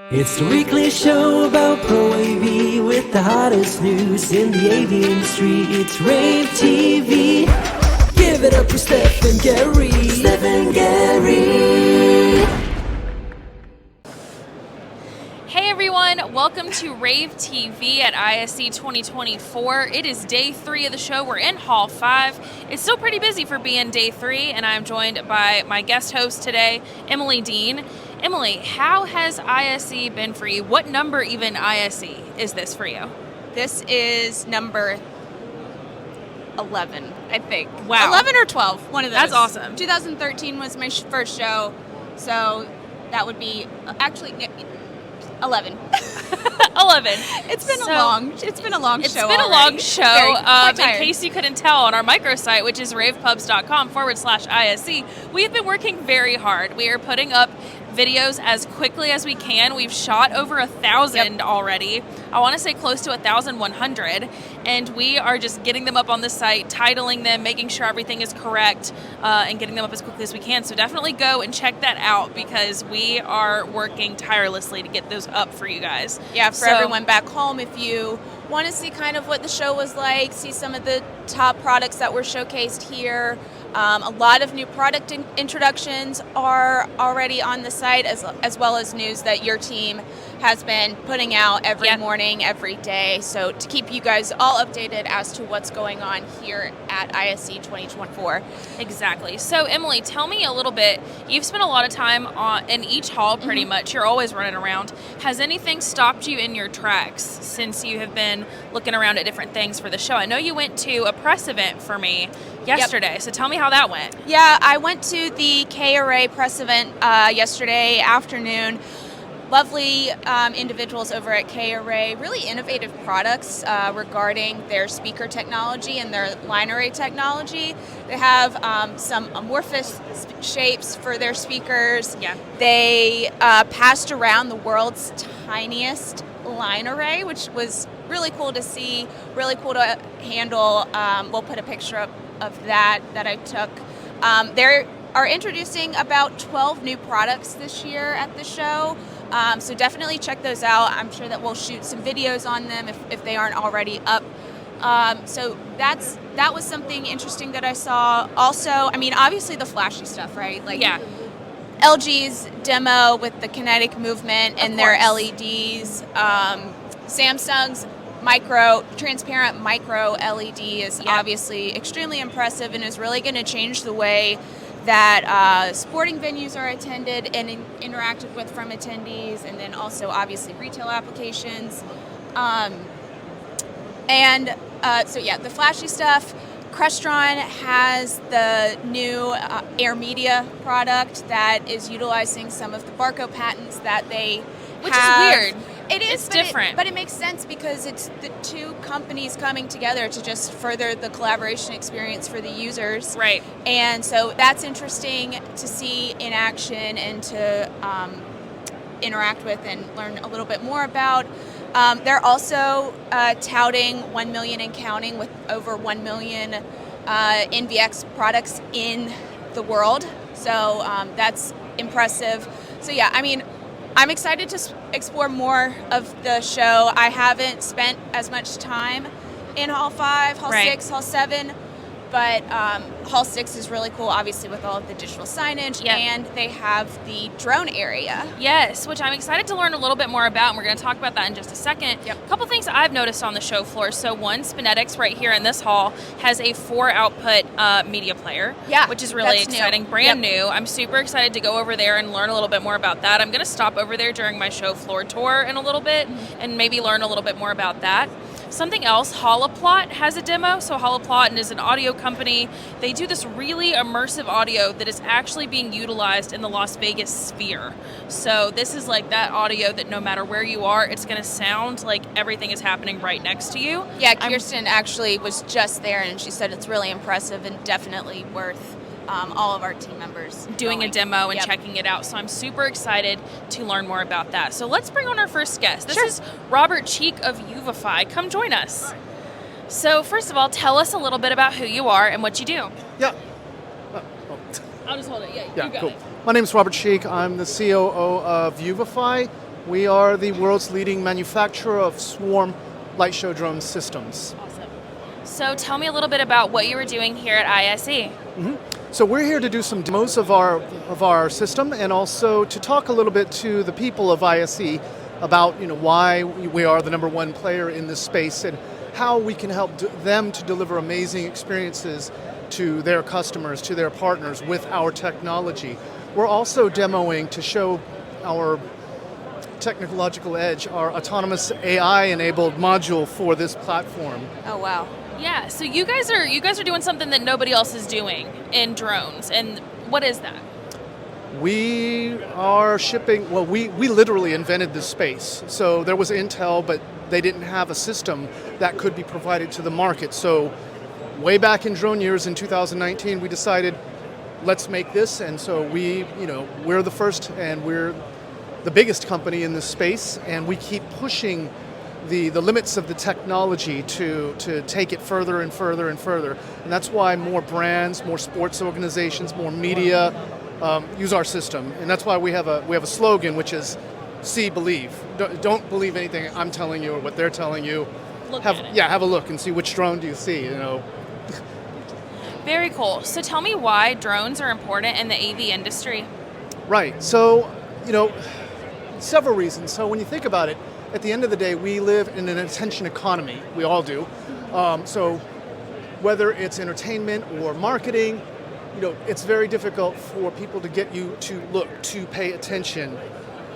It's the weekly show about Pro AV with the hottest news in the AV industry. It's rAVe TV. Give it up for Steph and Gary. Steph and Gary. Hey everyone, welcome to rAVe TV at ISE 2024. It is day 3 of the show. We're in Hall 5. It's still pretty busy for being day 3, and I'm joined by my guest host today, Emily Dean. Emily, how has ISE been for you? What number even ISE is this for you? This is number 11, I think. Wow. 11 or 12, one of those. That's awesome. 2013 was my first show, so that would be actually 11. 11. It's been a long show. It's been a long show. Very In case you couldn't tell, on our microsite, which is ravepubs.com/ISE, we've been working very hard. We are putting up videos as quickly as we can. We've shot over 1,000 already. I want to say close to 1,100, and we are just getting them up on the site, titling them, making sure everything is correct, and getting them up as quickly as we can. So definitely go and check that out because we are working tirelessly to get those up for you guys. Yeah, for everyone back home, if you want to see kind of what the show was like, see some of the top products that were showcased here. A lot of new product introductions are already on the site, as well as news that your team has been putting out every morning, every day. So to keep you guys all updated as to what's going on here at ISE 2024. Exactly. So Emily, tell me a little bit. You've spent a lot of time in each hall pretty much. You're always running around. Has anything stopped you in your tracks since you have been looking around at different things for the show? I know you went to a press event for me yesterday, so tell me how that went. Yeah, I went to the rAVe press event yesterday afternoon. Lovely individuals over at rAVe, really innovative products regarding their speaker technology and their line array technology. They have some amorphous shapes for their speakers. Yeah. They passed around the world's tiniest line array, which was really cool to see, really cool to handle. We'll put a picture up of that I took. They are introducing about 12 new products this year at the show. So definitely check those out. I'm sure that we'll shoot some videos on them if they aren't already up. So that was something interesting that I saw. Also, I mean, obviously the flashy stuff, right? Like LG's demo with the kinetic movement and their LEDs. Samsung's transparent micro LED is obviously extremely impressive and is really going to change the way that sporting venues are attended and interacted with from attendees, and then also obviously retail applications. The flashy stuff. Crestron has the new Air Media product that is utilizing some of the Barco patents that they Which have. is weird. It is It's different. But it makes sense because it's the two companies coming together to just further the collaboration experience for the users. Right. And so that's interesting to see in action and to interact with and learn a little bit more about. They're also touting 1 million and counting with over 1 million NVX products in the world. So that's impressive. So yeah, I mean, I'm excited to explore more of the show. I haven't spent as much time in Hall 5, Hall 6, Hall 7, but Hall 6 is really cool, obviously, with all of the digital signage, and they have the drone area. Yes, which I'm excited to learn a little bit more about, and we're going to talk about that in just a second. A couple things I've noticed on the show floor. So one, Spinetics right here in this hall has a 4-output media player, which is really exciting, brand new. I'm super excited to go over there and learn a little bit more about that. I'm going to stop over there during my show floor tour in a little bit and maybe learn a little bit more about that. Something else, Holoplot has a demo. So Holoplot is an audio company. They do this really immersive audio that is actually being utilized in the Las Vegas Sphere. So this is like that audio that no matter where you are, it's going to sound like everything is happening right next to you. Yeah, Kirsten actually was just there, and she said it's really impressive and definitely worth all of our team members doing a demo and checking it out. So I'm super excited to learn more about that. So let's bring on our first guest. This is Robert Cheek of Uvify. Come join us. So first of all, tell us a little bit about who you are and what you do. Yeah. I'll just hold it. Yeah, you got cool. it. My name is Robert Cheek. I'm the COO of Uvify. We are the world's leading manufacturer of swarm light show drone systems. Awesome. So tell me a little bit about what you were doing here at ISE. So we're here to do some demos of our system, and also to talk a little bit to the people of ISE about why we are the number one player in this space and how we can help them to deliver amazing experiences to their customers, to their partners with our technology. We're also demoing to show our technological edge, our autonomous AI-enabled module for this platform. Oh wow. Yeah, so you guys are doing something that nobody else is doing in drones, and what is that? We are shipping, well, we literally invented this space. So there was Intel, but they didn't have a system that could be provided to the market. So way back in drone years in 2019, we decided, let's make this, and so we're the first and we're the biggest company in this space, and we keep pushing the limits of the technology to take it further and further and further. And that's why more brands, more sports organizations, more media use our system. And that's why we have a slogan, which is see, believe. Don't believe anything I'm telling you or what they're telling you. Have a look and see which drone do you see. Very cool. So tell me why drones are important in the AV industry. Right. So, several reasons. So when you think about it, at the end of the day, we live in an attention economy. We all do. So whether it's entertainment or marketing, it's very difficult for people to get you to look, to pay attention,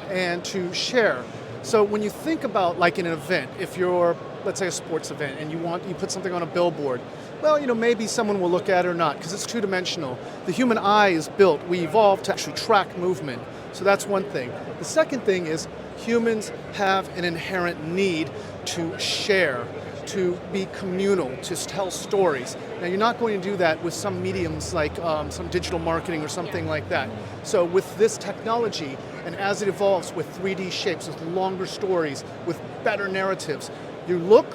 and to share. So when you think about like an event, if you're, let's say, a sports event, and you put something on a billboard, well, maybe someone will look at it or not, because it's two-dimensional. The human eye is built. We evolved to actually track movement. So that's one thing. The second thing is humans have an inherent need to share, to be communal, to tell stories. Now, you're not going to do that with some mediums like some digital marketing or something like that. So with this technology, and as it evolves with 3D shapes, with longer stories, with better narratives, you look,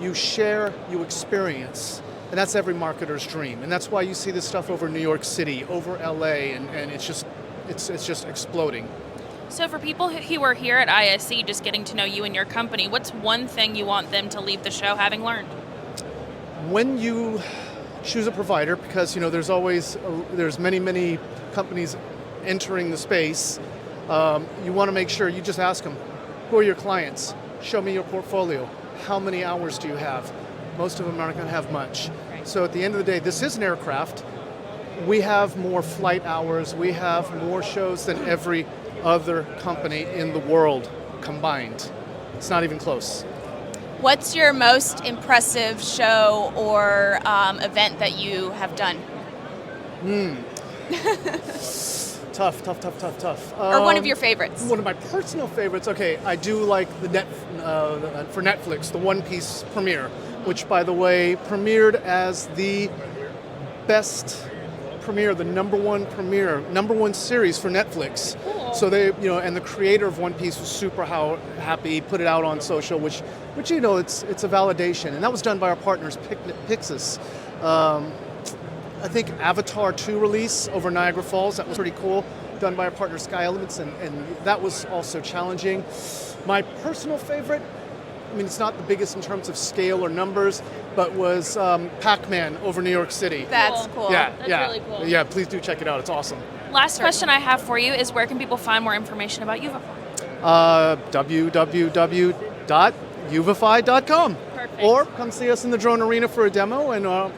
you share, you experience. And that's every marketer's dream. And that's why you see this stuff over New York City, over LA, and it's just exploding. So for people who are here at ISE just getting to know you and your company, what's one thing you want them to leave the show having learned? When you choose a provider, because there's many companies entering the space, you want to make sure you just ask them, who are your clients? Show me your portfolio. How many hours do you have? Most of them aren't going to have much. Right. So at the end of the day, this is an aircraft. We have more flight hours. We have more shows than every other company in the world combined. It's not even close. What's your most impressive show or event that you have done? Tough. Or one of your favorites? One of my personal favorites. Okay, I do like for Netflix, the One Piece premiere, which, by the way, premiered as the best premiere, the number one series for Netflix. Cool. So they, and the creator of One Piece was super happy. He put it out on social, which it's a validation, and that was done by our partners, Pixis. I think Avatar 2 release over Niagara Falls, that was pretty cool, done by our partner Sky Elements, and that was also challenging. My personal favorite, it's not the biggest in terms of scale or numbers, but was Pac-Man over New York City. That's cool. Yeah, That's really cool. Yeah, please do check it out. It's awesome. Last question I have for you is, where can people find more information about UVify? www.uvify.com. Perfect. Or come see us in the drone arena for a demo, and our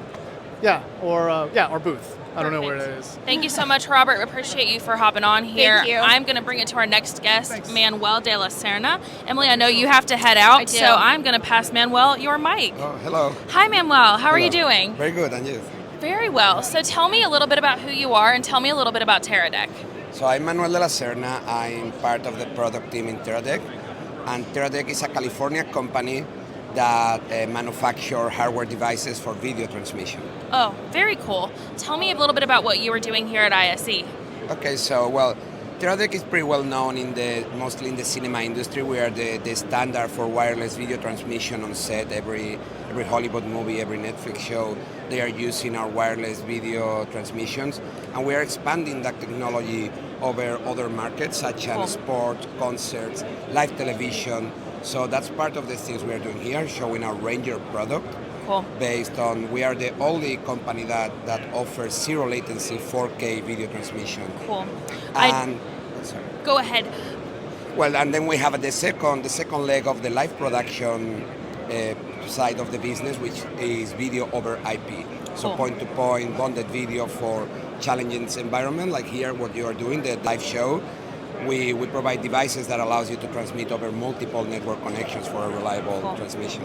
booth. I don't know where it is. Thank you so much, Robert. We appreciate you for hopping on here. Thank you. I'm going to bring it to our next guest, Thanks. Manuel de la Serna. Emily, I know you have to head out, I do. so I'm going to pass Manuel your mic. Oh, hello. Hi, Manuel. How are you Hello. doing? Very good, and you? Very well. So tell me a little bit about who you are, and tell me a little bit about TerraDeck. So I'm Manuel de la Serna. I'm part of the product team in TerraDeck. And TerraDeck is a California company that manufacture hardware devices for video transmission. Oh, very cool. Tell me a little bit about what you were doing here at ISE. Okay, so, Teradek is pretty well known mostly in the cinema industry. We are the standard for wireless video transmission on set. Every Hollywood movie, every Netflix show, they are using our wireless video transmissions, and we are expanding that technology over other markets such as sport, concerts, live television. So that's part of the things we are doing here, showing our Ranger product. Cool. Based on, we are the only company that offers zero latency 4K video transmission. Cool. And sorry. Go ahead. Well, and then we have the second leg of the live production side of the business, which is video over IP. So Cool. point-to-point bonded video for challenging environment, like here what you are doing, the live show. We provide devices that allows you to transmit over multiple network connections for a reliable transmission.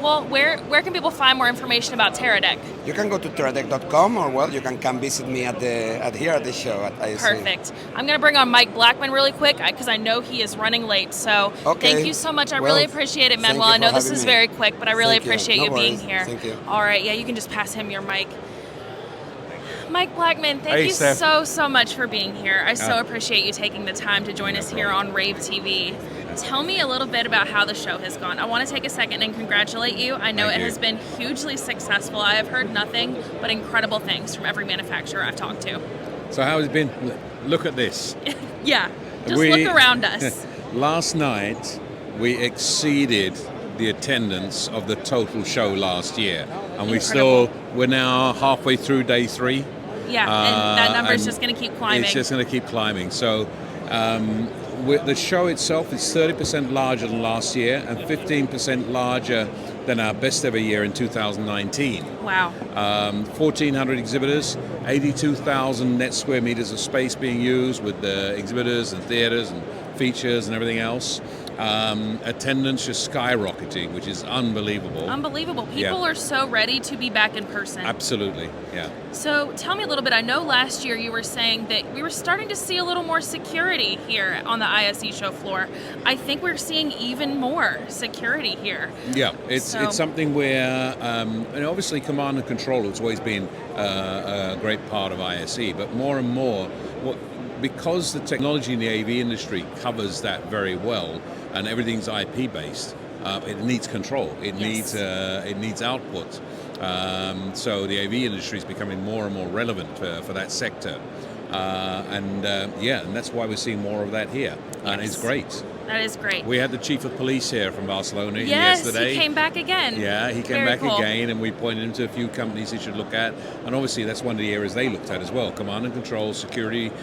Well, where can people find more information about Teradek? You can go to teradek.com, or well, you can come visit me at the show at ISC. Perfect. I'm going to bring on Mike Blackman really quick because I know he is running late. So Thank you so much. I really appreciate it, Manuel. I know this is very quick, but I really appreciate you being here. Thank you. All right, yeah, you can just pass him your mic. Mike Blackman, thank you so much for being here. I so appreciate you taking the time to join us here on rAVe TV. Tell me a little bit about how the show has gone. I want to take a second and congratulate you. I know it has been hugely successful. I have heard nothing but incredible things from every manufacturer I've talked to. So how has it been? Look at this. Yeah, just look around us. Last night, we exceeded the attendance of the total show last year. And we're now halfway through day 3. Yeah, and that number is just going to keep climbing. It's just going to keep climbing. So the show itself is 30% larger than last year and 15% larger than our best ever year in 2019. Wow. 1,400 exhibitors, 82,000 net square meters of space being used with the exhibitors and theaters and features and everything else. Attendance just skyrocketing, which is unbelievable. Unbelievable. People are so ready to be back in person. Absolutely, yeah. So tell me a little bit. I know last year you were saying that we were starting to see a little more security here on the ISE show floor. I think we're seeing even more security here. Yeah, it's something where, and obviously command and control has always been a great part of ISE, but more and more, because the technology in the AV industry covers that very well, and everything's IP based, it needs control. It needs output. So the AV industry is becoming more and more relevant for that sector, and that's why we're seeing more of that here, and it's great. That is great. We had the chief of police here from Barcelona yesterday. Yes, he came back again. Yeah, he came back again, and we pointed him to a few companies he should look at. And obviously, that's one of the areas they looked at as well: command and control, security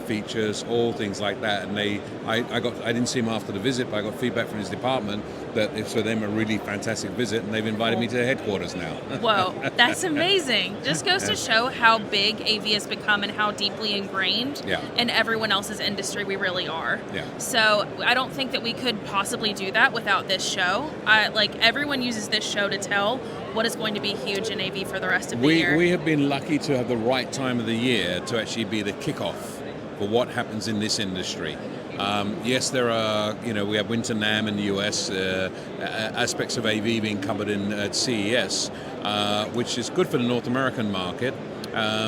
features, all things like that. And I didn't see him after the visit, but I got feedback from his department that it's for them a really fantastic visit, and they've invited me to their headquarters now. Whoa, that's amazing! Just goes to show how big AV has become and how deeply ingrained in everyone else's industry we really are. Yeah. So I don't think that we could possibly do that without this show. Everyone uses this show to tell what is going to be huge in AV for the rest of the year. We have been lucky to have the right time of the year to actually be the kickoff for what happens in this industry. Yes, there are, we have Winter NAMM in the US, aspects of AV being covered at CES, which is good for the North American market.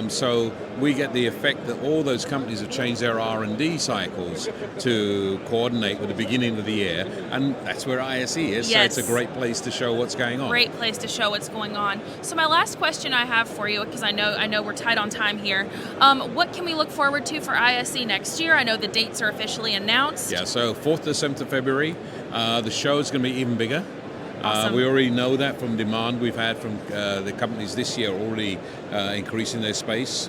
So we get the effect that all those companies have changed their R&D cycles to coordinate with the beginning of the year, and that's where ISE is. Yes. So it's a great place to show what's going on. Great place to show what's going on. So my last question I have for you, because I know we're tight on time here, what can we look forward to for ISE next year? I know the dates are officially announced. Yeah, so 4th to 7th of February, the show is going to be even bigger. Awesome. We already know that from demand we've had from the companies this year already increasing their space.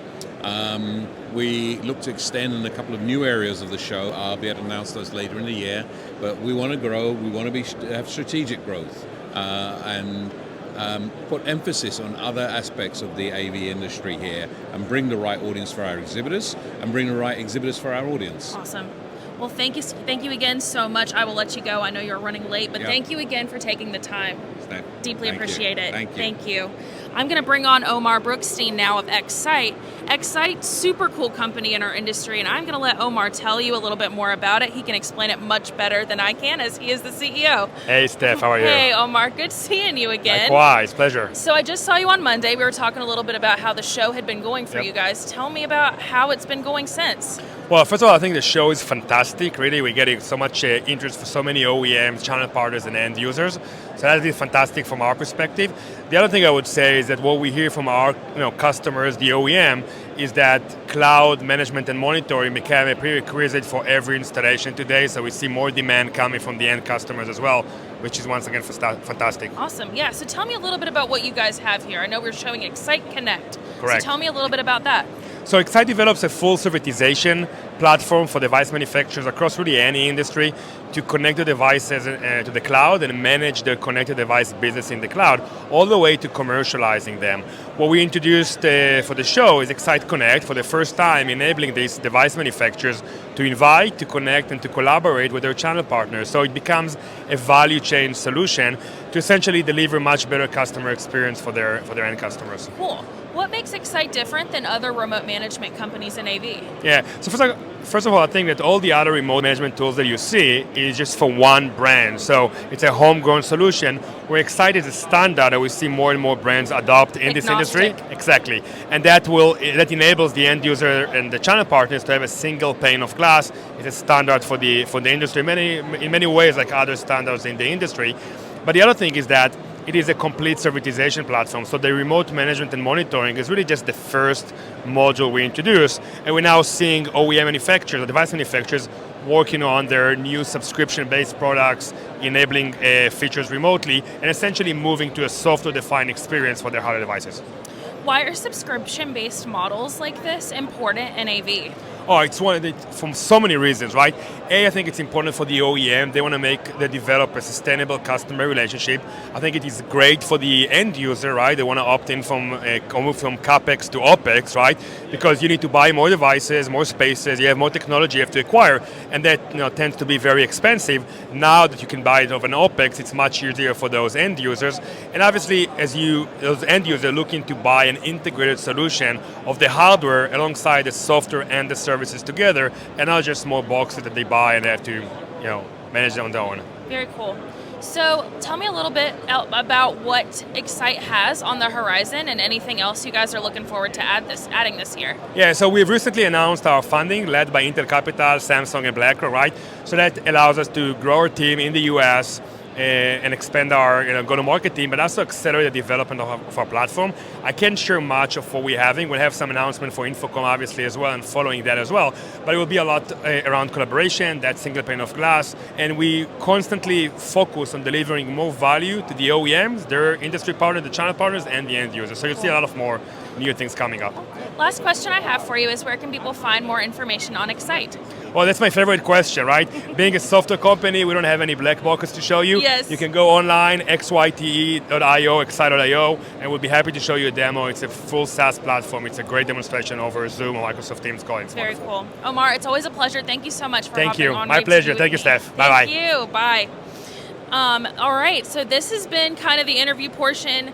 We look to extend in a couple of new areas of the show. I'll be able to announce those later in the year. But we want to grow. We want to have strategic growth and put emphasis on other aspects of the AV industry here and bring the right audience for our exhibitors and bring the right exhibitors for our audience. Awesome. Well, thank you again so much. I will let you go. I know you're running late, but thank you again for taking the time. Deeply appreciate it. Thank you. Thank you. I'm going to bring on Omar Brookstein now of Excite, Excite, super cool company in our industry, and I'm going to let Omar tell you a little bit more about it. He can explain it much better than I can, as he is the CEO. Hey, Steph, how are you? Hey, Omar, good seeing you again. Likewise, pleasure. So I just saw you on Monday. We were talking a little bit about how the show had been going for you guys. Tell me about how it's been going since. Well, first of all, I think the show is fantastic. Really, we're getting so much interest for so many OEMs, channel partners, and end users. So that is fantastic from our perspective. The other thing I would say is that what we hear from our customers, the OEM, is that cloud management and monitoring became a prerequisite for every installation today. So we see more demand coming from the end customers as well, which is once again fantastic. Awesome. Yeah. So tell me a little bit about what you guys have here. I know we're showing Excite Connect. Correct. So tell me a little bit about that. So Excite develops a full servitization platform for device manufacturers across really any industry to connect the devices to the cloud and manage the connected device business in the cloud, all the way to commercializing them. What we introduced for the show is Excite Connect, for the first time enabling these device manufacturers to invite, to connect, and to collaborate with their channel partners. So it becomes a value chain solution to essentially deliver much better customer experience for their end customers. Cool. What makes Excite different than other remote management companies in AV? Yeah, so first of all, I think that all the other remote management tools that you see is just for one brand. So it's a homegrown solution. We're excited as a standard that we see more and more brands adopt in this industry. Exactly. And that enables the end user and the channel partners to have a single pane of glass. It's a standard for the industry in many ways, like other standards in the industry. But the other thing is that it is a complete servitization platform. So the remote management and monitoring is really just the first module we introduced. And we're now seeing OEM manufacturers, or device manufacturers, working on their new subscription-based products, enabling features remotely, and essentially moving to a software-defined experience for their hardware devices. Why are subscription-based models like this important in AV? Oh, it's from so many reasons, right? I think it's important for the OEM. They want to make the developer a sustainable customer relationship. I think it is great for the end user, right? They want to opt in from move from CapEx to OpEx, right? Because you need to buy more devices, more spaces, you have more technology you have to acquire, and that tends to be very expensive. Now that you can buy it of an OpEx, it's much easier for those end users. And obviously, those end users are looking to buy an integrated solution of the hardware alongside the software and the services together, and not just small boxes that they buy and they have to, manage them on their own. Very cool. So tell me a little bit about what Excite has on the horizon and anything else you guys are looking forward to adding this year. Yeah, so we've recently announced our funding led by Intel Capital, Samsung, and BlackRock, right? So that allows us to grow our team in the US and expand our go-to-market team, but also accelerate the development of our platform. I can't share much of what we're having. We'll have some announcement for Infocom, obviously, as well, and following that as well. But it will be a lot around collaboration, that single pane of glass, and we constantly focus on delivering more value to the OEMs, their industry partners, the channel partners, and the end users. So you'll see a lot of more new things coming up. Last question I have for you is, where can people find more information on Excite? Well, that's my favorite question, right? Being a software company, we don't have any black boxes to show you. Yes. You can go online, xyte.io, excite.io, and we'll be happy to show you a demo. It's a full SaaS platform. It's a great demonstration over Zoom or Microsoft Teams call. It's very wonderful. cool. Omar, it's always a pleasure. Thank you so much for Thank hopping you. on My rAVe pleasure. TV Thank you, with Steph. me. Bye-bye. Thank you. Bye. All right, so this has been kind of the interview portion.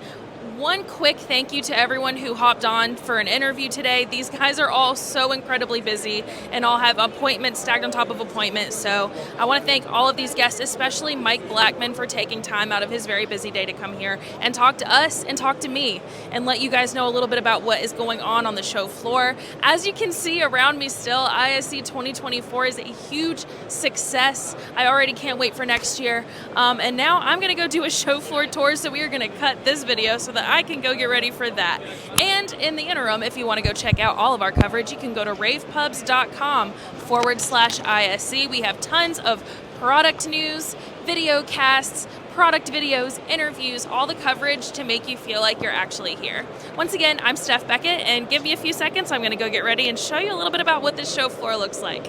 One quick thank you to everyone who hopped on for an interview today. These guys are all so incredibly busy and all have appointments stacked on top of appointments. So I want to thank all of these guests, especially Mike Blackman, for taking time out of his very busy day to come here and talk to us and talk to me and let you guys know a little bit about what is going on the show floor. As you can see around me still, ISE 2024 is a huge success. I already can't wait for next year. And now I'm going to go do a show floor tour, so we are going to cut this video so that I can go get ready for that. And in the interim, if you want to go check out all of our coverage, you can go to ravepubs.com/ISE. We have tons of product news, video casts, product videos, interviews, all the coverage to make you feel like you're actually here. Once again, I'm Steph Beckett, and give me a few seconds. I'm going to go get ready and show you a little bit about what this show floor looks like.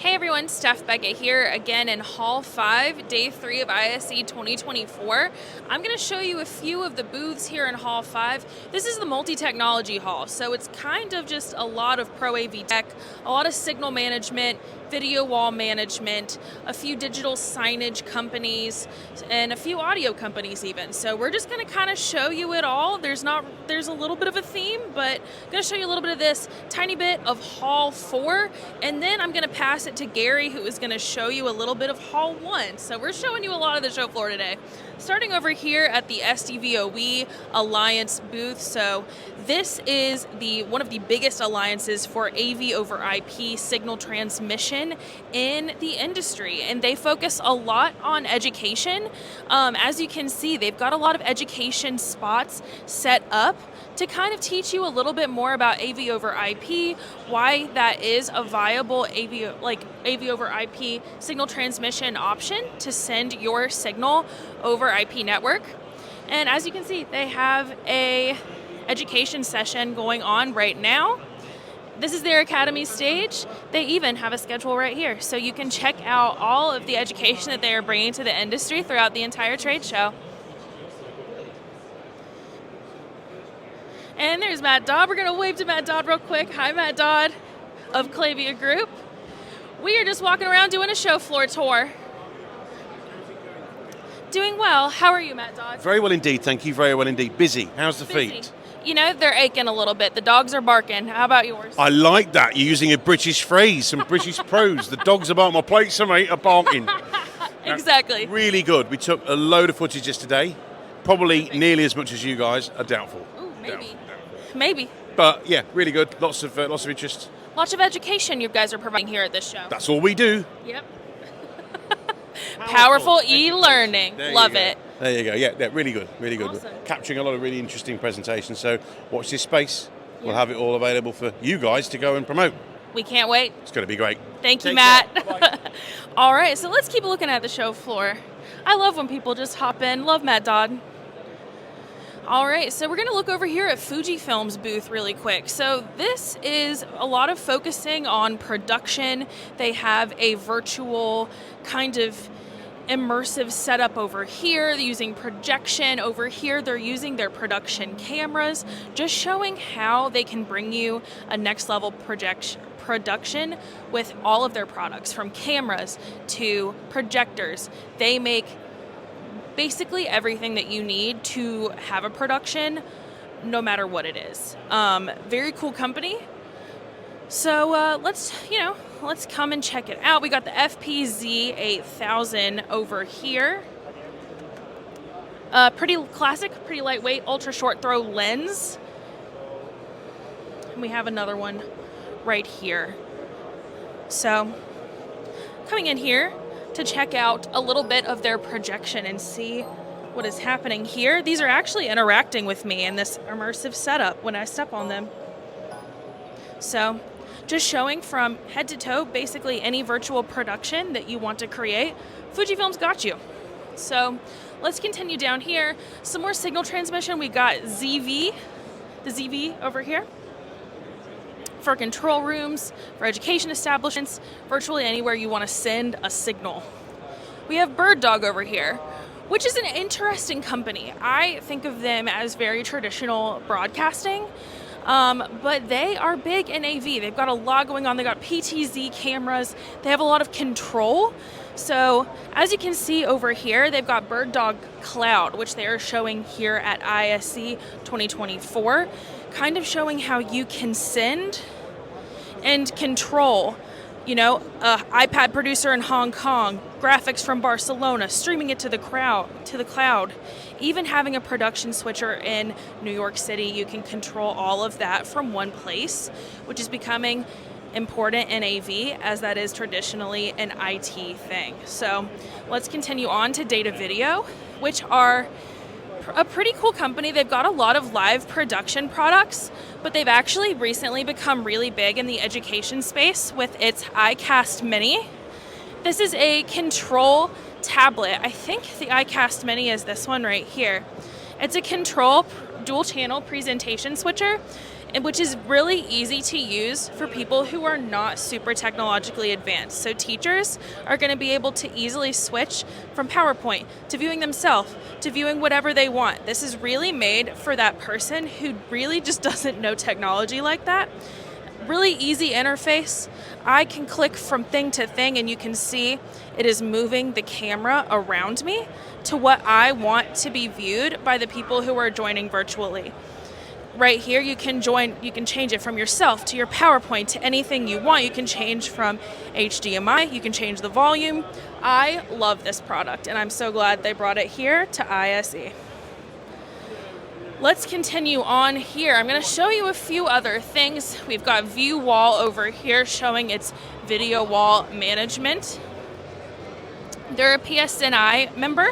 Hey everyone, Steph Beckett here again in Hall 5, Day 3 of ISE 2024. I'm going to show you a few of the booths here in Hall 5. This is the multi-technology hall, so it's kind of just a lot of Pro AV tech, a lot of signal management, video wall management, a few digital signage companies, and a few audio companies even. So we're just going to kind of show you it all. There's a little bit of a theme, but I'm going to show you a little bit of this, tiny bit of Hall 4, and then I'm going to pass it to Gary, who is going to show you a little bit of Hall 1. So we're showing you a lot of the show floor today. Starting over here at the SDVOE Alliance booth. So this is one of the biggest alliances for AV over IP signal transmission in the industry, and they focus a lot on education. As you can see, they've got a lot of education spots set up to kind of teach you a little bit more about AV over IP, why that is a viable AV over IP signal transmission option to send your signal over IP network. And as you can see, they have a education session going on right now. This is their Academy stage. They even have a schedule right here, so you can check out all of the education that they are bringing to the industry throughout the entire trade show. And there's Matt Dodd. We're going to wave to Matt Dodd real quick. Hi, Matt Dodd of Clavia Group. We are just walking around doing a show floor tour. Doing well. How are you, Matt Dodd? Very well indeed, thank you. Very well indeed. Busy. How's the feet? You know, they're aching a little bit. The dogs are barking. How about yours? I like that. You're using a British phrase, some British prose. The dogs about my plate, some mate, are barking. Exactly. Really good. We took a load of footage yesterday. Probably nearly as much as you guys are doubtful. Ooh, maybe. But yeah, really good. Lots of interest. Lots of education you guys are providing here at this show. That's all we do. Yep. Powerful e-learning. Love it. There you go. Yeah, really good. Really good. Awesome. We're capturing a lot of really interesting presentations. So watch this space. Yep. We'll have it all available for you guys to go and promote. We can't wait. It's going to be great. Thank you, Matt. All right, so let's keep looking at the show floor. I love when people just hop in. Love Matt Dodd. All right, so we're going to look over here at Fujifilm's booth really quick. So this is a lot of focusing on production. They have a virtual kind of immersive setup over here. They're using projection over here. They're using their production cameras, just showing how they can bring you a next level production with all of their products, from cameras to projectors. They make basically everything that you need to have a production, no matter what it is. Very cool company. So let's come and check it out. We got the FPZ 8000 over here. Pretty classic, pretty lightweight, ultra short throw lens. And we have another one right here. So coming in here to check out a little bit of their projection and see what is happening here. These are actually interacting with me in this immersive setup when I step on them. So just showing from head to toe, basically any virtual production that you want to create, Fujifilm's got you. So let's continue down here. Some more signal transmission. We got the ZV over here for control rooms, for education establishments, virtually anywhere you want to send a signal. We have Bird Dog over here, which is an interesting company. I think of them as very traditional broadcasting, but they are big in AV. They've got a lot going on. They've got PTZ cameras. They have a lot of control. So as you can see over here, they've got Bird Dog Cloud, which they are showing here at ISE 2024, kind of showing how you can send and control, an iPad producer in Hong Kong, graphics from Barcelona, streaming it to the cloud, even having a production switcher in New York City. You can control all of that from one place, which is becoming important in AV, as that is traditionally an IT thing. So let's continue on to Data Video, which are a pretty cool company. They've got a lot of live production products, but they've actually recently become really big in the education space with its iCast Mini. This is a control tablet. I think the iCast Mini is this one right here. It's a control dual channel presentation switcher. and which is really easy to use for people who are not super technologically advanced. So teachers are going to be able to easily switch from PowerPoint to viewing themselves, to viewing whatever they want. This is really made for that person who really just doesn't know technology like that. Really easy interface. I can click from thing to thing and you can see it is moving the camera around me to what I want to be viewed by the people who are joining virtually. Right here you can change it from yourself to your PowerPoint to anything you want. You can change from HDMI, you can change the volume. I love this product and I'm so glad they brought it here to ISE. Let's continue on here. I'm going to show you a few other things. We've got View Wall over here showing its video wall management. They're a PSNI member.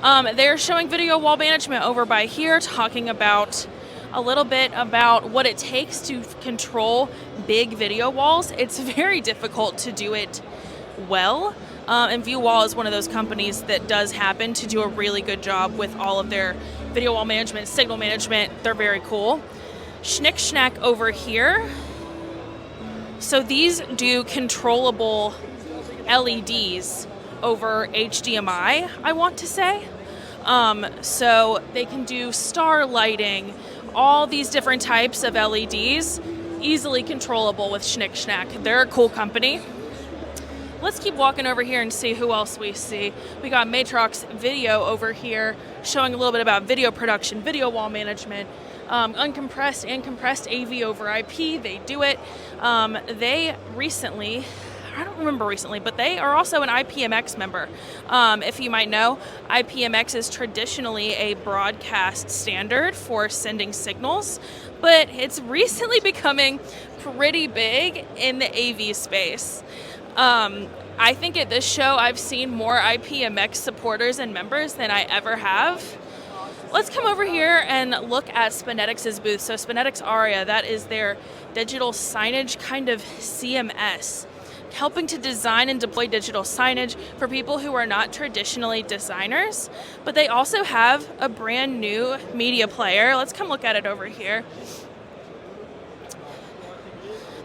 They're showing video wall management over by here, talking about a little bit about what it takes to control big video walls. It's very difficult to do it well. And View Wall is one of those companies that does happen to do a really good job with all of their video wall management, signal management. They're very cool. Schnick Schnack over here. So these do controllable LEDs over HDMI, I want to say. So they can do star lighting, all these different types of LEDs, easily controllable with Schnick Schnack. They're a cool company. Let's keep walking over here and see who else we see. We got Matrox Video over here showing a little bit about video production, video wall management, uncompressed and compressed AV over IP. They do it. They recently, I don't remember recently, but they are also an IPMX member. If you might know, IPMX is traditionally a broadcast standard for sending signals, but it's recently becoming pretty big in the AV space. I think at this show I've seen more IPMX supporters and members than I ever have. Let's come over here and look at Spinetics' booth. So Spinetics Aria, that is their digital signage kind of CMS, helping to design and deploy digital signage for people who are not traditionally designers, but they also have a brand new media player. Let's come look at it over here.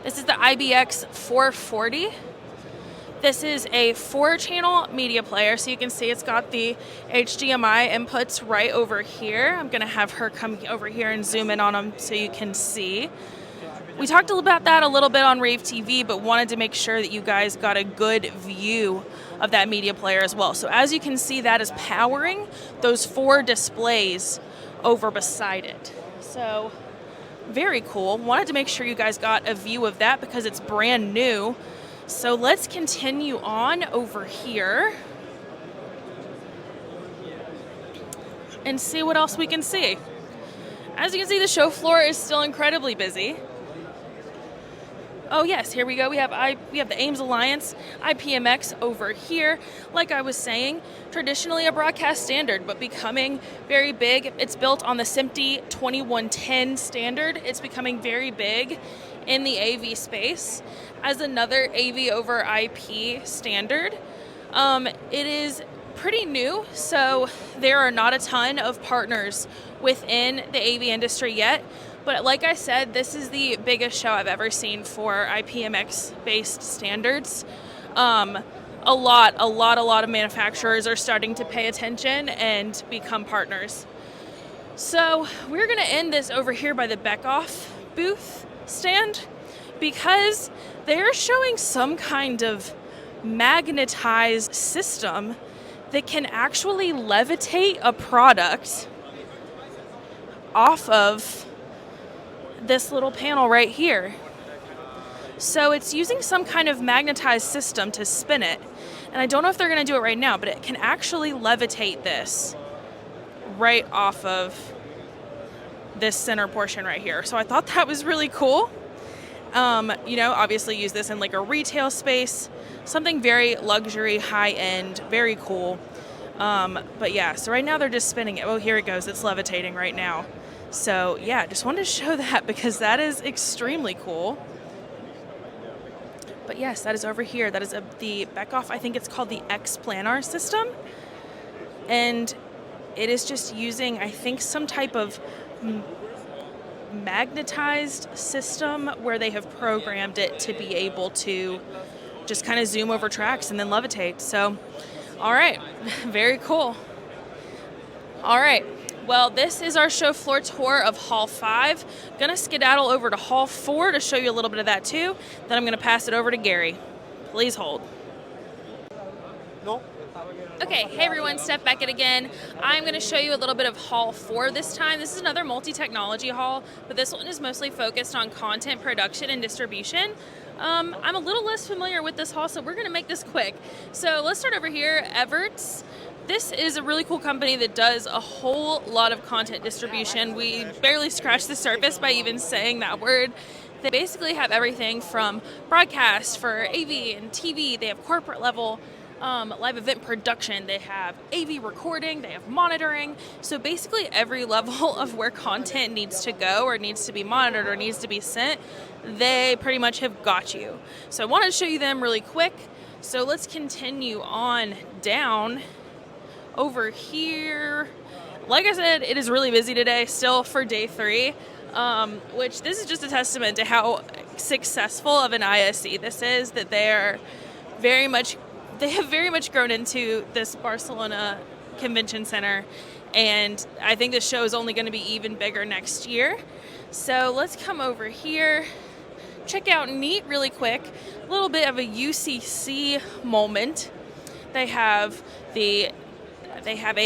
This is the IBX 440. This is a 4-channel media player, so you can see it's got the HDMI inputs right over here. I'm going to have her come over here and zoom in on them so you can see. We talked about that a little bit on rAVe TV, but wanted to make sure that you guys got a good view of that media player as well. So as you can see, that is powering those 4 displays over beside it. So very cool. Wanted to make sure you guys got a view of that because it's brand new. So let's continue on over here and see what else we can see. As you can see, the show floor is still incredibly busy. Oh yes, here we go. We have the Ames Alliance, IPMX over here. Like I was saying, traditionally a broadcast standard, but becoming very big. It's built on the SMPTE 2110 standard. It's becoming very big in the AV space as another AV over IP standard. It is pretty new, so there are not a ton of partners within the AV industry yet. But like I said, this is the biggest show I've ever seen for IPMX-based standards. A lot of manufacturers are starting to pay attention and become partners. So we're going to end this over here by the Beckhoff booth stand because they're showing some kind of magnetized system that can actually levitate a product off of this little panel right here. So it's using some kind of magnetized system to spin it. And I don't know if they're going to do it right now, but it can actually levitate this right off of this center portion right here. So I thought that was really cool. You know, obviously use this in like a retail space, something very luxury, high-end, very cool. But yeah, so right now they're just spinning it. Oh, here it goes. It's levitating right now. So yeah, just wanted to show that because that is extremely cool. But yes, that is over here. That is the Beckhoff, I think it's called the X-Planar system. And it is just using, I think, some type of magnetized system where they have programmed it to be able to just kind of zoom over tracks and then levitate. So, all right, very cool. All right, well, this is our show floor tour of Hall 5. Gonna skedaddle over to Hall 4 to show you a little bit of that too. Then I'm gonna pass it over to Gary. Please hold. Okay, hey everyone, Steph Beckett again. I'm going to show you a little bit of Hall 4 this time. This is another multi-technology hall, but this one is mostly focused on content production and distribution. I'm a little less familiar with this hall, so we're going to make this quick. So let's start over here, Everts. This is a really cool company that does a whole lot of content distribution. We barely scratched the surface by even saying that word. They basically have everything from broadcast for AV and TV. They have corporate level live event production, they have AV recording, they have monitoring. So basically every level of where content needs to go or needs to be monitored or needs to be sent, they pretty much have got you. So I wanted to show you them really quick. So let's continue on down over here. Like I said, it is really busy today, still for day 3, which this is just a testament to how successful of an ISE this is, that they have very much grown into this Barcelona Convention Center, and I think this show is only going to be even bigger next year. So let's come over here, check out Neat really quick, a little bit of a UCC moment. They have a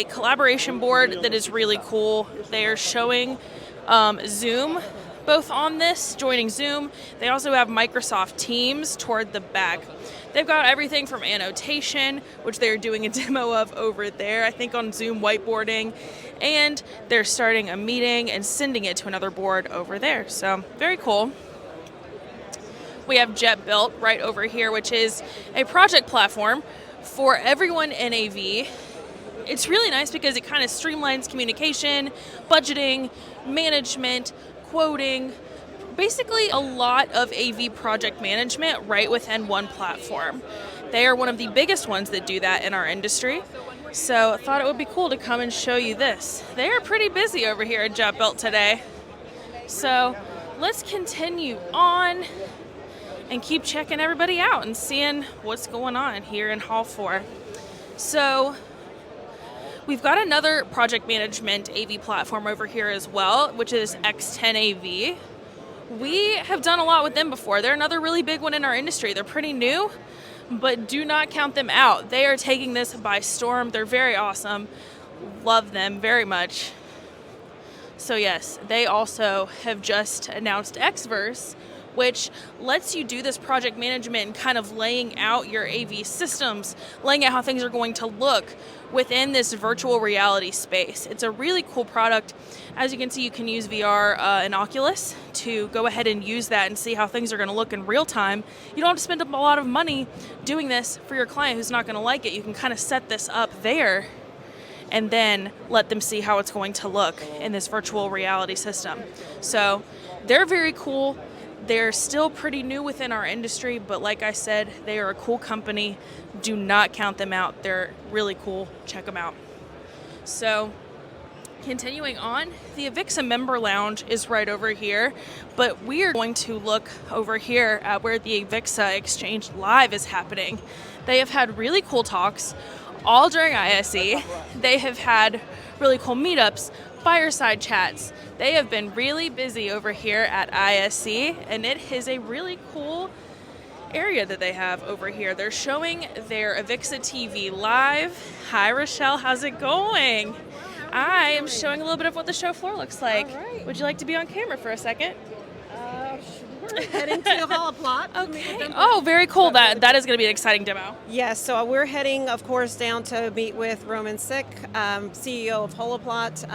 collaboration board that is really cool. They are showing Zoom both on this, joining Zoom. They also have Microsoft Teams toward the back. They've got everything from annotation, which they're doing a demo of over there, I think on Zoom whiteboarding, and they're starting a meeting and sending it to another board over there. So very cool. We have JetBuilt right over here, which is a project platform for everyone in AV. It's really nice because it kind of streamlines communication, budgeting, management, quoting, basically a lot of AV project management right within one platform. They are one of the biggest ones that do that in our industry. So I thought it would be cool to come and show you this. They are pretty busy over here at JetBuilt today. So let's continue on and keep checking everybody out and seeing what's going on here in Hall 4. So we've got another project management AV platform over here as well, which is X10 AV. We have done a lot with them before. They're another really big one in our industry. They're pretty new, but do not count them out. They are taking this by storm. They're very awesome. Love them very much. So yes, they also have just announced Xverse, which lets you do this project management and kind of laying out your AV systems, laying out how things are going to look within this virtual reality space. It's a really cool product. As you can see, you can use VR and Oculus to go ahead and use that and see how things are going to look in real time. You don't have to spend a lot of money doing this for your client who's not going to like it. You can kind of set this up there and then let them see how it's going to look in this virtual reality system. So they're very cool. They're still pretty new within our industry, but like I said, they are a cool company. Do not count them out. They're really cool. Check them out. So continuing on, the Avixa Member Lounge is right over here, but we are going to look over here at where the Avixa Exchange Live is happening. They have had really cool talks all during ISE. They have had really cool meetups, fireside chats. They have been really busy over here at ISE, and it is a really cool area that they have over here. They're showing their Avixa TV live. Hi, Rochelle. How's it going? I am showing a little bit of what the show floor looks like. All right. Would you like to be on camera for a second? Sure. Heading to Holoplot. Okay. Oh, very cool. That is going to be an exciting demo. Yes, so we're heading, of course, down to meet with Roman Sick, CEO of Holoplot,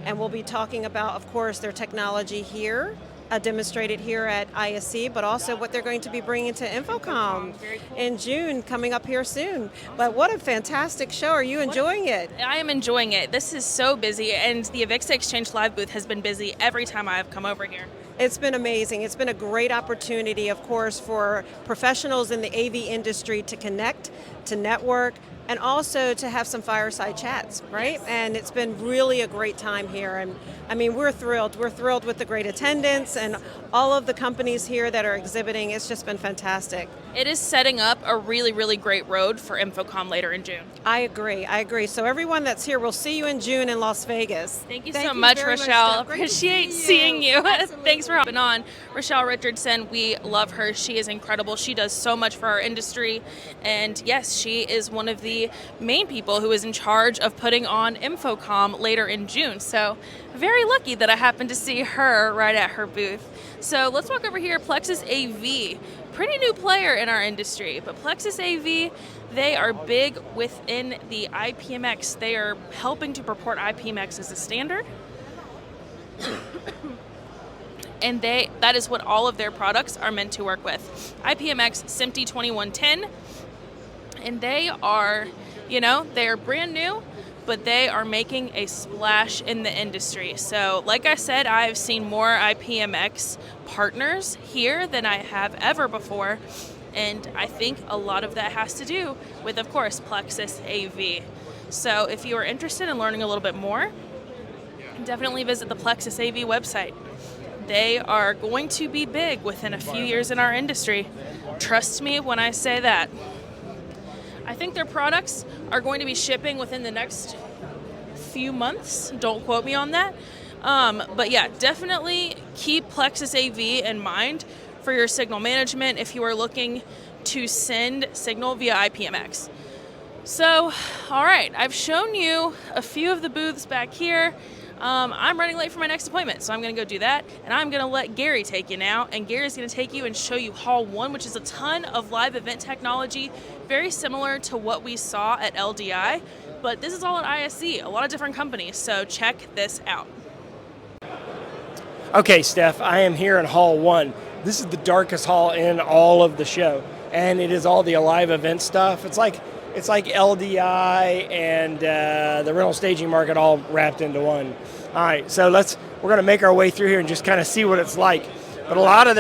and we'll be talking about, of course, their technology here, demonstrated here at ISE, but also what they're going to be bringing to InfoComm in June, coming up here soon. But what a fantastic show. Are you enjoying it? I am enjoying it. This is so busy, and the Avixa Exchange Live booth has been busy every time I have come over here. It's been amazing. It's been a great opportunity, of course, for professionals in the AV industry to connect, to network, and also to have some fireside chats, right? And it's been really a great time here. And I mean, we're thrilled. We're thrilled with the great attendance and all of the companies here that are exhibiting. It's just been fantastic. It is setting up a really, really great road for InfoComm later in June. I agree. So everyone that's here, we'll see you in June in Las Vegas. Thank you so much, Rochelle. Appreciate seeing you. Thanks for hopping on. Rochelle Richardson, we love her. She is incredible. She does so much for our industry. And yes, she is one of the main people who is in charge of putting on InfoComm later in June. So very lucky that I happened to see her right at her booth. So let's walk over here, Plexus AV. Pretty new player in our industry, but Plexus AV, they are big within the IPMX. They are helping to purport IPMX as a standard. And that is what all of their products are meant to work with. IPMX SMPTE 2110, and they are, they're brand new, but they are making a splash in the industry. So like I said, I've seen more IPMX partners here than I have ever before. And I think a lot of that has to do with, of course, Plexus AV. So if you are interested in learning a little bit more, definitely visit the Plexus AV website. They are going to be big within a few years in our industry. Trust me when I say that. I think their products are going to be shipping within the next few months. Don't quote me on that. But yeah, definitely keep Plexus AV in mind for your signal management if you are looking to send signal via IPMX. So, all right, I've shown you a few of the booths back here. I'm running late for my next appointment, so I'm going to go do that. And I'm going to let Gary take you now. And Gary's going to take you and show you Hall 1, which is a ton of live event technology, very similar to what we saw at LDI. But this is all at ISE, a lot of different companies. So check this out. Okay, Steph, I am here in Hall 1. This is the darkest hall in all of the show. And it is all the live event stuff. It's like LDI and the rental staging market all wrapped into one. All right, so we're going to make our way through here and just kind of see what it's like. But a lot of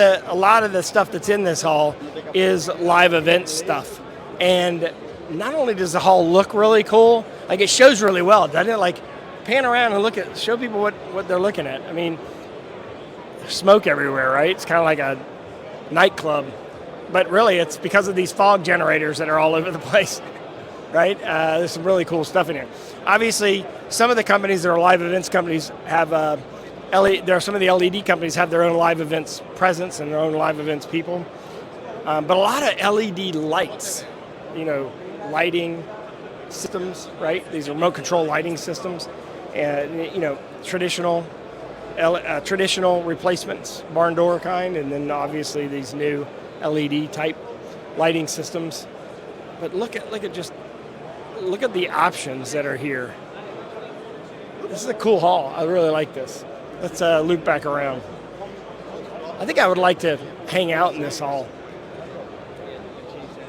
the stuff that's in this hall is live event stuff. And not only does the hall look really cool, like it shows really well, doesn't it? Like pan around and show people what they're looking at. I mean, there's smoke everywhere, right? It's kind of like a nightclub. But really, it's because of these fog generators that are all over the place. Right? There's some really cool stuff in here. Obviously, some of the companies that are live events companies have there are some of the LED companies have their own live events presence and their own live events people. But a lot of LED lights, lighting systems, right? These are remote control lighting systems, and traditional replacements, barn door kind, and then obviously these new LED type lighting systems. But look at the options that are here. This is a cool hall. I really like this. Let's loop back around. I think I would like to hang out in this hall.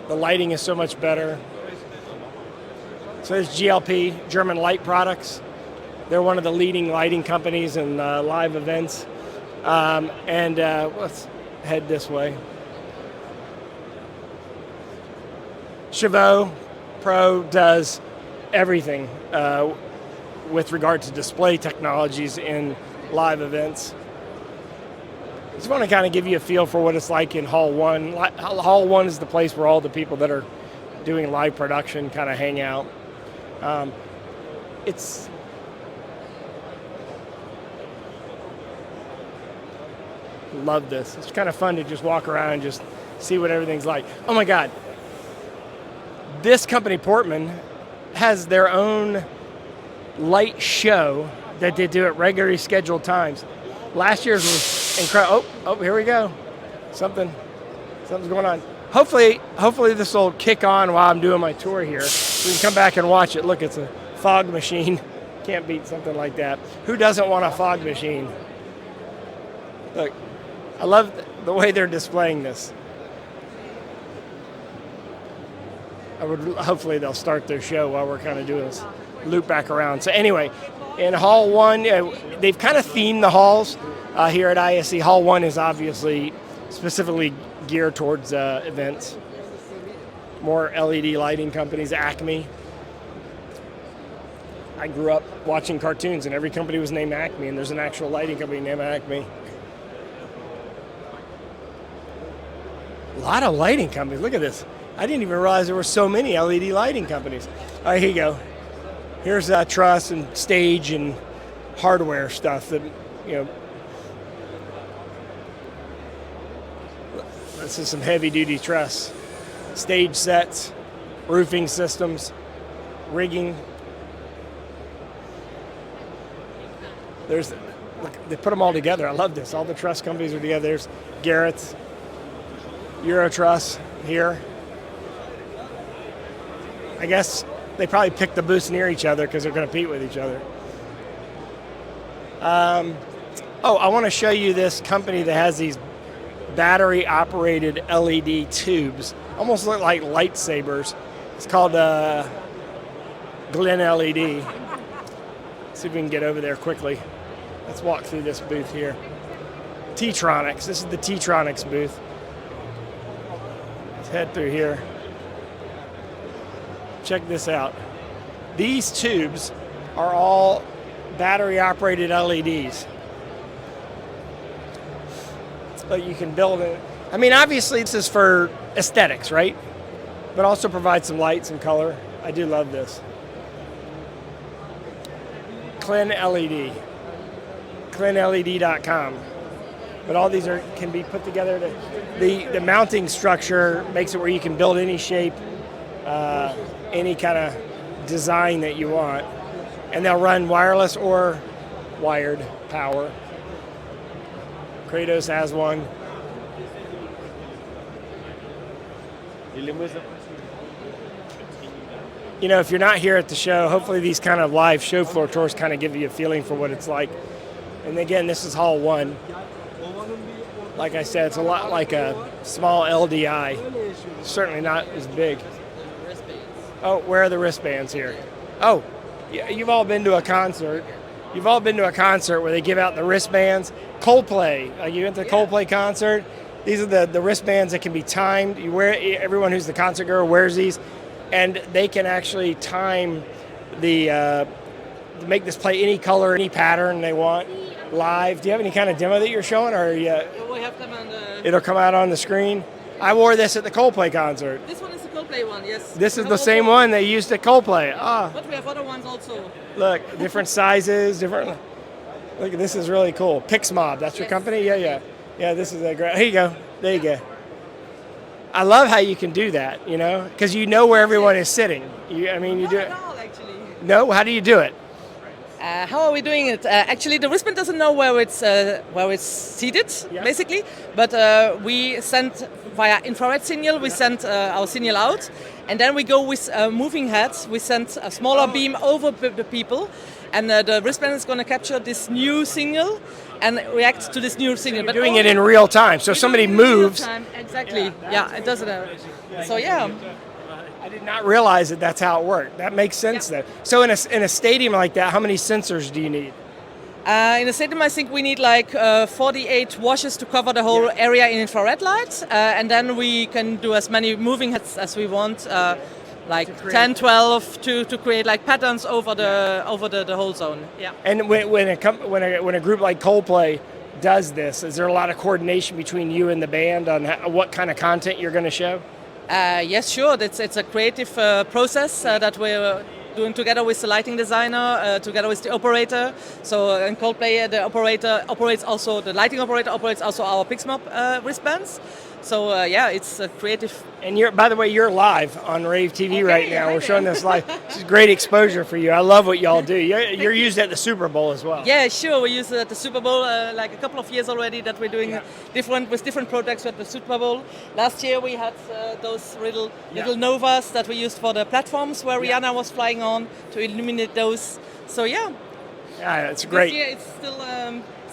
The lighting is so much better. So there's GLP, German Light Products. They're one of the leading lighting companies in live events. Let's head this way. Chauveau Pro does everything with regard to display technologies in live events. Just want to kind of give you a feel for what it's like in Hall 1. Hall 1 is the place where all the people that are doing live production kind of hang out. It's love this. It's kind of fun to just walk around and just see what everything's like. Oh my God. This company, Portman, has their own light show that they do at regularly scheduled times. Last year's was incredible. Oh, here we go. Something's going on. Hopefully this will kick on while I'm doing my tour here. We can come back and watch it. Look, it's a fog machine. Can't beat something like that. Who doesn't want a fog machine? Look, I love the way they're displaying this. Hopefully they'll start their show while we're kind of doing this loop back around. So anyway, in Hall 1, they've kind of themed the halls here at ISE. Hall 1 is obviously specifically geared towards events. More LED lighting companies, Acme, I grew up watching cartoons, and every company was named Acme, and there's an actual lighting company named Acme. A lot of lighting companies. Look at this. I didn't even realize there were so many LED lighting companies. All right, here you go. Here's truss and stage and hardware stuff that, this is some heavy-duty truss. Stage sets, roofing systems, rigging. Look, they put them all together. I love this. All the truss companies are together. There's Garrett's, Euro Truss here. I guess they probably picked the booths near each other because they're going to compete with each other. I want to show you this company that has these battery-operated LED tubes. Almost look like lightsabers. It's called Glen LED. Let's see if we can get over there quickly. Let's walk through this booth here. T-Tronics. This is the T-Tronics booth. Let's head through here. Check this out. These tubes are all battery-operated LEDs. But you can build it. I mean, obviously this is for aesthetics, right? But also provide some light, some color. I do love this. Glen LED. GlenLED.com. But all these can be put together. The mounting structure makes it where you can build any shape, any kind of design that you want. And they'll run wireless or wired power. Kratos has one. If you're not here at the show, hopefully these kind of live show floor tours kind of give you a feeling for what it's like. And again, this is Hall 1. Like I said, it's a lot like a small LDI. Certainly not as big. Oh, where are the wristbands here? Oh, you've all been to a concert. You've all been to a concert where they give out the wristbands. Coldplay, you went to the Coldplay concert. These are the wristbands that can be timed. Everyone who's the concert goer wears these, and they can actually time to make this play any color, any pattern they want live. Do you have any kind of demo that you're showing, or we have them on the... It'll come out on the screen? I wore this at the Coldplay concert. This one is the Coldplay one, yes. This is the same one they used at Coldplay. But we have other ones also. Look, different sizes, different. Look, this is really cool. Pixmob, that's your company? Yeah. This is a great. Here you go. There you go. I love how you can do that, because you know where everyone is sitting. You do it. Actually. No, how do you do it? How are we doing it? Actually, the wristband doesn't know where it's seated, basically. But we send via infrared signal. We send our signal out, and then we go with moving heads. We send a smaller beam over the people, and the wristband is going to capture this new signal and react to this new signal. So you're doing it in real time. So if somebody moves. Exactly. Yeah, it does it. So yeah. I did not realize that that's how it worked. That makes sense then. So in a stadium like that, how many sensors do you need? In a stadium, I think we need like 48 washes to cover the whole area in infrared light, and then we can do as many moving heads as we want, like 10, 12 to create like patterns over the whole zone. Yeah. And when a group like Coldplay does this, is there a lot of coordination between you and the band on what kind of content you're going to show? Yes, sure. It's a creative process that we're doing together with the lighting designer, together with the operator. So in Coldplay, the lighting operator operates also our Pixmob wristbands. So it's creative. And by the way, you're live on rAVe TV right now. We're showing this live. This is great exposure for you. I love what y'all do. You're used at the Super Bowl as well. Yeah, sure. We use it at the Super Bowl like a couple of years already that we're doing different projects at the Super Bowl. Last year we had those little novas that we used for the platforms where Rihanna was flying on to illuminate those. So yeah. Yeah, it's great. This year it's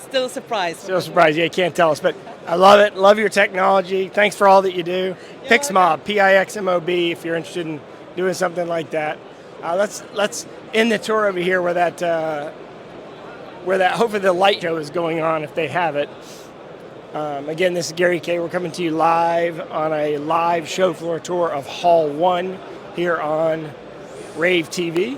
still a surprise. Still a surprise. Yeah, you can't tell us, but I love it. Love your technology. Thanks for all that you do. Pixmob, Pixmob, if you're interested in doing something like that. Let's end the tour over here where that hopefully the light show is going on if they have it. Again, this is Gary Kay. We're coming to you live on a live show floor tour of Hall 1 here on rAVe TV.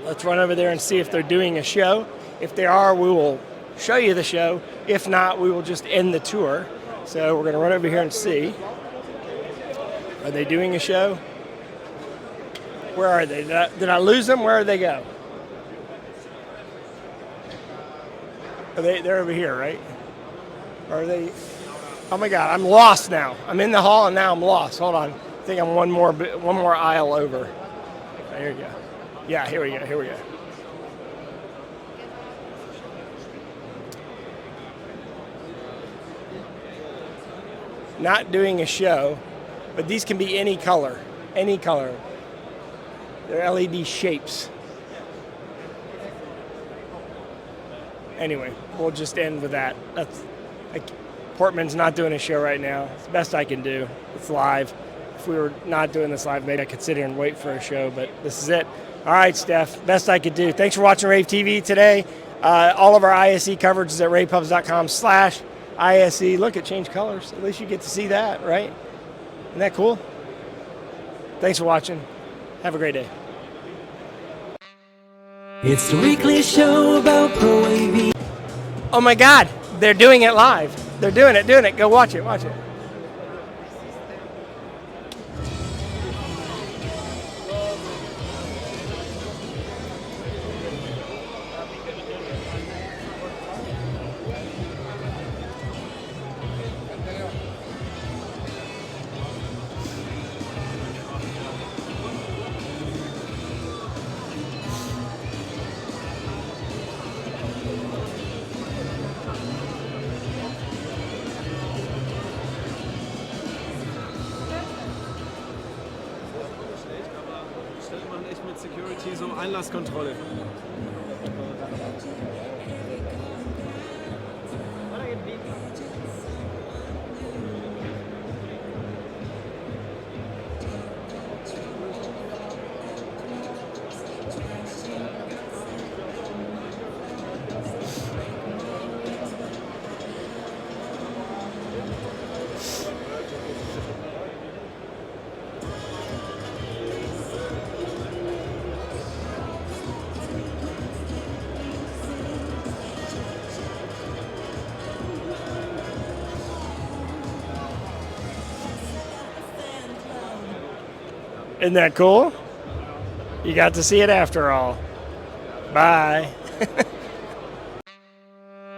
Let's run over there and see if they're doing a show. If they are, we will show you the show. If not, we will just end the tour. So we're going to run over here and see. Are they doing a show? Where are they? Did I lose them? Where did they go? They're over here, right? Or are they? Oh my God, I'm lost now. I'm in the hall and now I'm lost. Hold on. I think I'm one more aisle over. There you go. Yeah, here we go. Not doing a show, but these can be any color. They're LED shapes. Anyway, we'll just end with that. Portman's not doing a show right now. It's the best I can do. It's live. If we were not doing this live, maybe I could sit here and wait for a show, but this is it. All right, Steph, best I could do. Thanks for watching rAVe TV today. All of our ISE coverage is at ravepubs.com/ISE. Look, it changed colors. At least you get to see that, right? Isn't that cool? Thanks for watching. Have a great day. It's the weekly show about Pro AV. Oh my God, they're doing it live. They're doing it. Go watch it. Security, so Einlasskontrolle. Isn't that cool? You got to see it after all. Bye.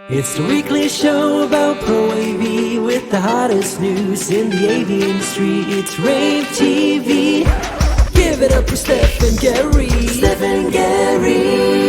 It's the weekly show about Pro AV with the hottest news in the AV industry. It's rAVe TV. Give it up for Steph and Gary.